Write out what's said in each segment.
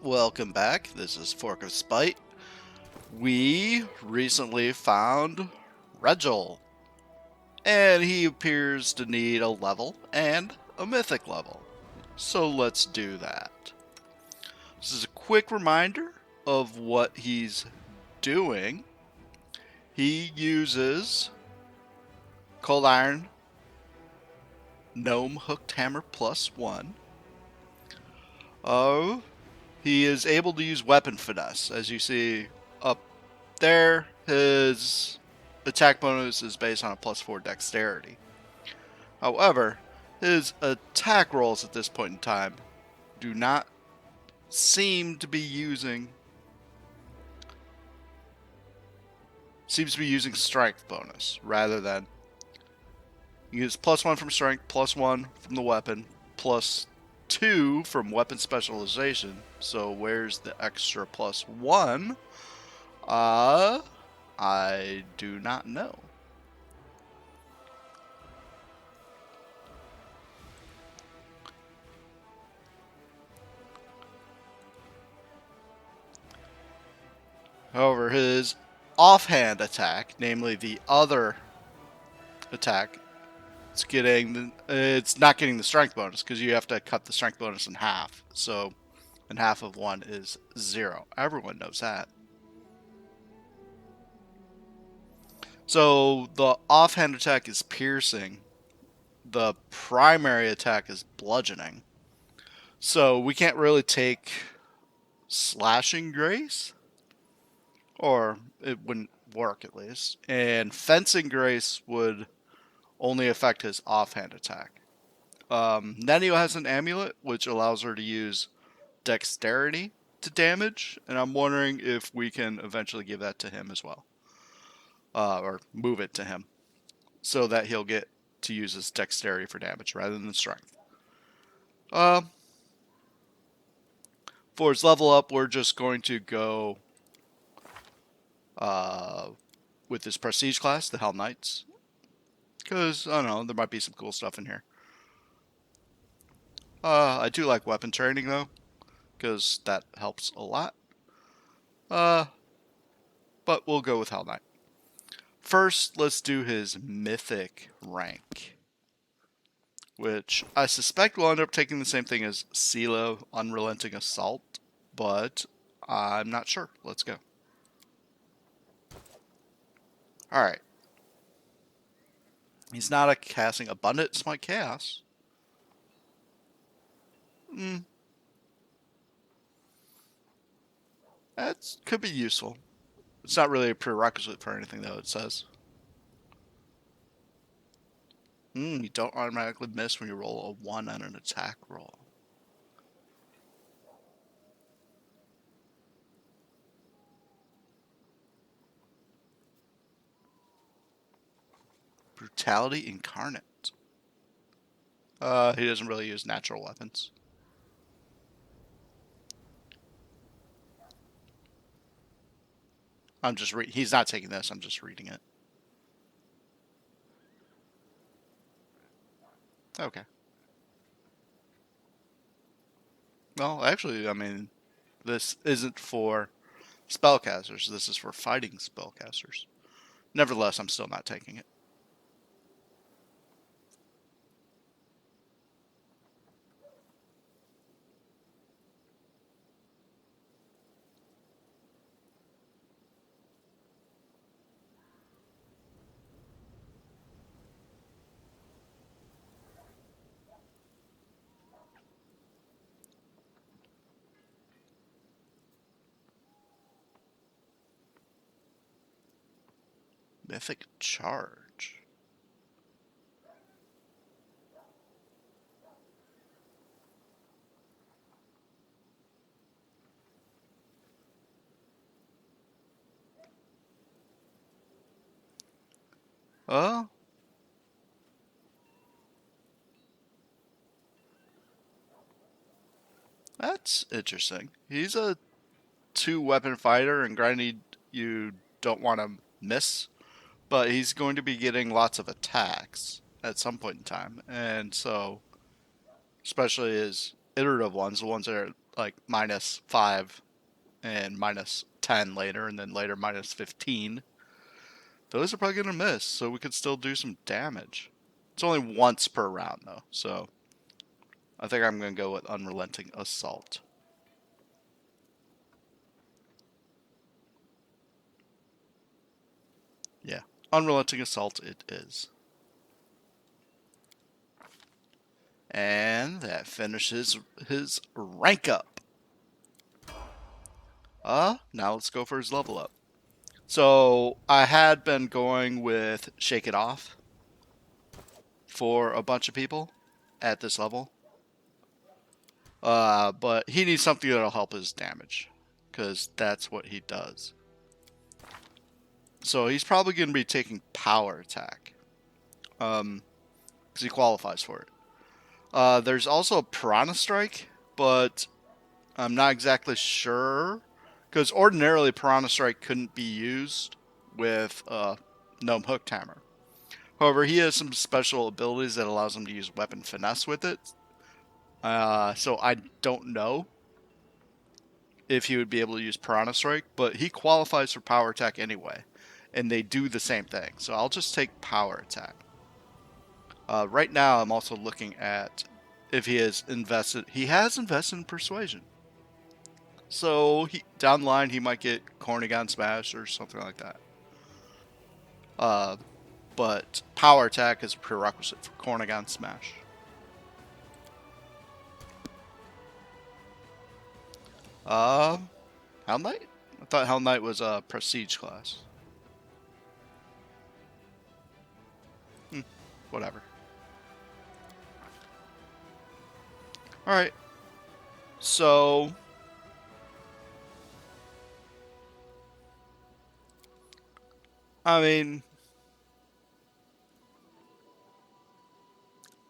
Welcome back. This is ForkOfSpite. We recently found Regill, and he appears to need a level and a mythic level. So let's do that. This is a quick reminder of what he's doing. He uses Cold Iron Gnome Hooked Hammer +1. He is able to use Weapon Finesse. As you see up there, his attack bonus is based on a +4 dexterity. However, his attack rolls at this point in time do not seem to be using strength bonus rather than you use +1 from strength, +1 from the weapon, +2 from weapon specialization. So where's the extra +1? I do not know. However, his offhand attack, namely the other attack, it's not getting the strength bonus because you have to cut the strength bonus in half. So, and half of 1 is 0. Everyone knows that. So the offhand attack is piercing. The primary attack is bludgeoning. So we can't really take slashing grace, or it wouldn't work at least. And fencing grace would only affect his offhand attack. Nenio has an amulet which allows her to use dexterity to damage, and I'm wondering if we can eventually give that to him as well, or move it to him, so that he'll get to use his dexterity for damage rather than strength. For his level up, we're just going to go with his prestige class, the Hell Knights, because I don't know, there might be some cool stuff in here. I do like weapon training though, because that helps a lot. But we'll go with Hell Knight. First, let's do his mythic rank, which I suspect will end up taking the same thing as Sela Unrelenting Assault, but I'm not sure. Let's go. Alright. He's not casting Abundant Smite Chaos. That could be useful. It's not really a prerequisite for anything, though, it says. You don't automatically miss when you roll a 1 on an attack roll. Brutality Incarnate. He doesn't really use natural weapons. He's not taking this, I'm just reading it. Okay. Well, actually, I mean, this isn't for spellcasters. This is for fighting spellcasters. Nevertheless, I'm still not taking it. Mythic Charge. Oh. That's interesting. He's a 2-weapon fighter, and granted, you don't want to miss, but he's going to be getting lots of attacks at some point in time, and so, especially his iterative ones, the ones that are like -5 and -10 later, and then later -15, those are probably going to miss, so we could still do some damage. It's only once per round, though, so I think I'm going to go with Unrelenting Assault. Yeah, Unrelenting Assault it is. And that finishes his rank up. Now let's go for his level up. So I had been going with Shake It Off for a bunch of people at this level. But he needs something that'll help his damage, because that's what he does. So he's probably going to be taking Power Attack, because he qualifies for it. There's also Piranha Strike, but I'm not exactly sure, because ordinarily Piranha Strike couldn't be used with Gnome Hooked Hammer. However, he has some special abilities that allows him to use Weapon Finesse with it. So I don't know if he would be able to use Piranha Strike, but he qualifies for Power Attack anyway, and they do the same thing. So I'll just take Power Attack. Right now, I'm also looking at if he has invested. He has invested in Persuasion. So down the line, he might get Cornigan Smash or something like that. But Power Attack is a prerequisite for Cornigan Smash. Hell Knight? I thought Hell Knight was a Prestige class. Whatever. Alright. So I mean,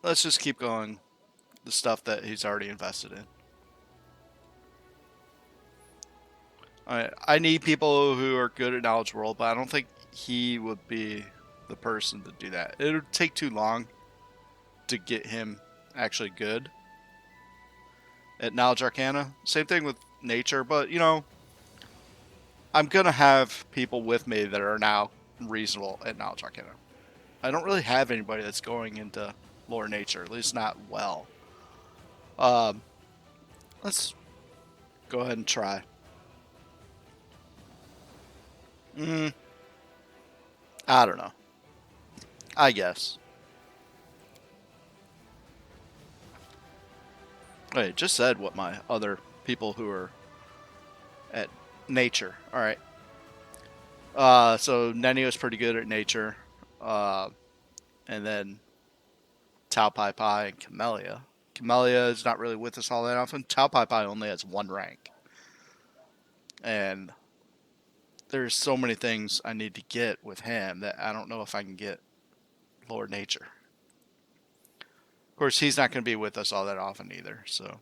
let's just keep going the stuff that he's already invested in. I need people who are good at Knowledge World, but I don't think he would be the person to do that. It would take too long to get him actually good at Knowledge Arcana. Same thing with Nature, but you know, I'm gonna have people with me that are now reasonable at Knowledge Arcana. I don't really have anybody that's going into Lore Nature, at least not well. Um, let's go ahead and try. I don't know. I guess. Wait, just said what my other people who are at Nature. All right. So Nenio's pretty good at Nature. Uh, and then Tau Pai Pai and Camellia. Camellia is not really with us all that often. Tau Pai Pai only has one rank. And there's so many things I need to get with him that I don't know if I can get Lord Nature. Of course, he's not going to be with us all that often either, so.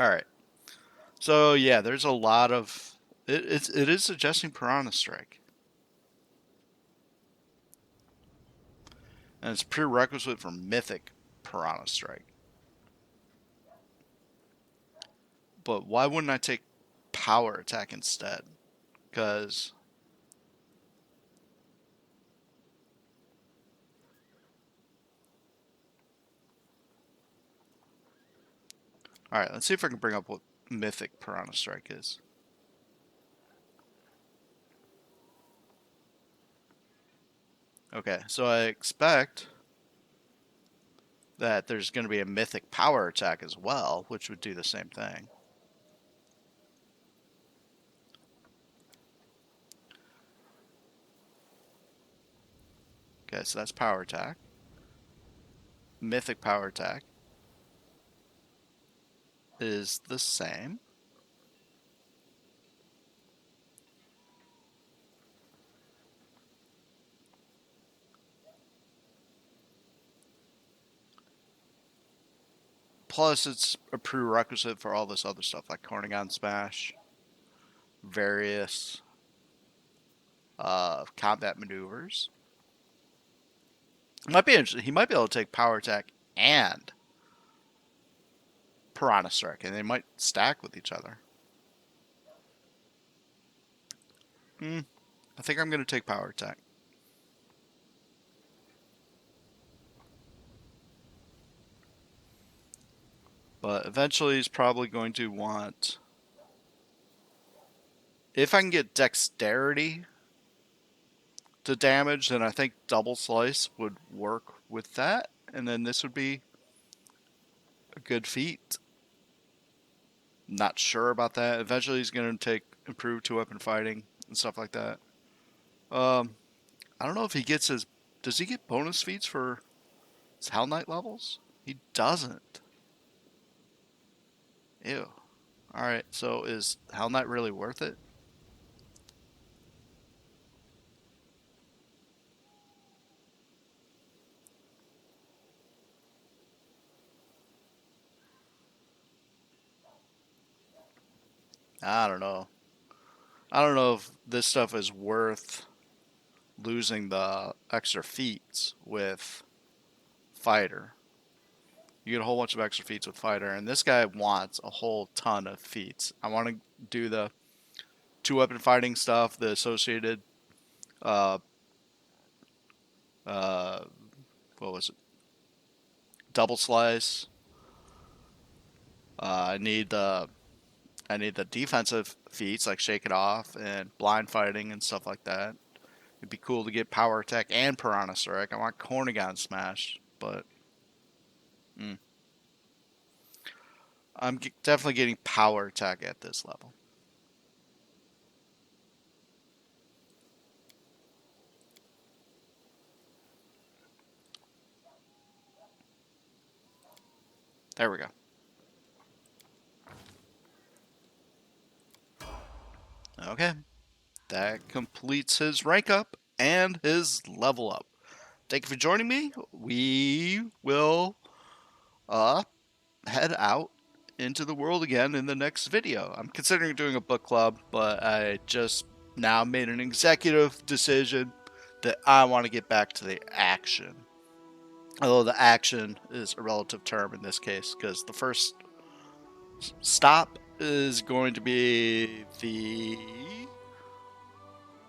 Alright. So, yeah, there's a lot of... It is suggesting Piranha Strike. And it's prerequisite for Mythic Piranha Strike. But why wouldn't I take Power Attack instead? Because... Alright, let's see if I can bring up what Mythic Piranha Strike is. Okay, so I expect that there's going to be a Mythic Power Attack as well, which would do the same thing. Okay, so that's Power Attack. Mythic Power Attack is the same. Plus, it's a prerequisite for all this other stuff, like Cornigan Smash, various combat maneuvers. It might be interesting. He might be able to take Power Attack and Piranha Strike, and they might stack with each other. I think I'm going to take Power Attack. But eventually he's probably going to want... If I can get Dexterity to damage, then I think Double Slice would work with that. And then this would be a good feat. Not sure about that. Eventually he's going to take Improved 2-Weapon Fighting and stuff like that. I don't know if he gets his... Does he get bonus feats for his Hell Knight levels? He doesn't. Ew. Alright, so is Hell Knight really worth it? I don't know. I don't know if this stuff is worth losing the extra feats with Fighter. You get a whole bunch of extra feats with Fighter, and this guy wants a whole ton of feats. I want to do the 2-Weapon Fighting stuff, the associated, what was it? Double Slice. I need the defensive feats like Shake It Off and Blind Fighting and stuff like that. It'd be cool to get Power Attack and Piranha Strike. I want Cornigan Smash, but I'm definitely getting Power Attack at this level. There we go. Okay. That completes his rank up and his level up. Thank you for joining me. We will head out into the world again in the next video. I'm considering doing a book club, but I just now made an executive decision that I want to get back to the action. Although the action is a relative term in this case, because the first stop is going to be the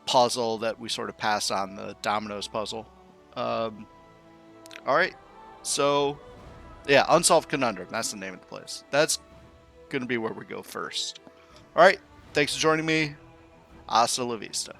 puzzle that we sort of passed on, the Dominoes puzzle. Alright, so yeah, Unsolved Conundrum, that's the name of the place. That's going to be where we go first. Alright, thanks for joining me. Hasta la vista.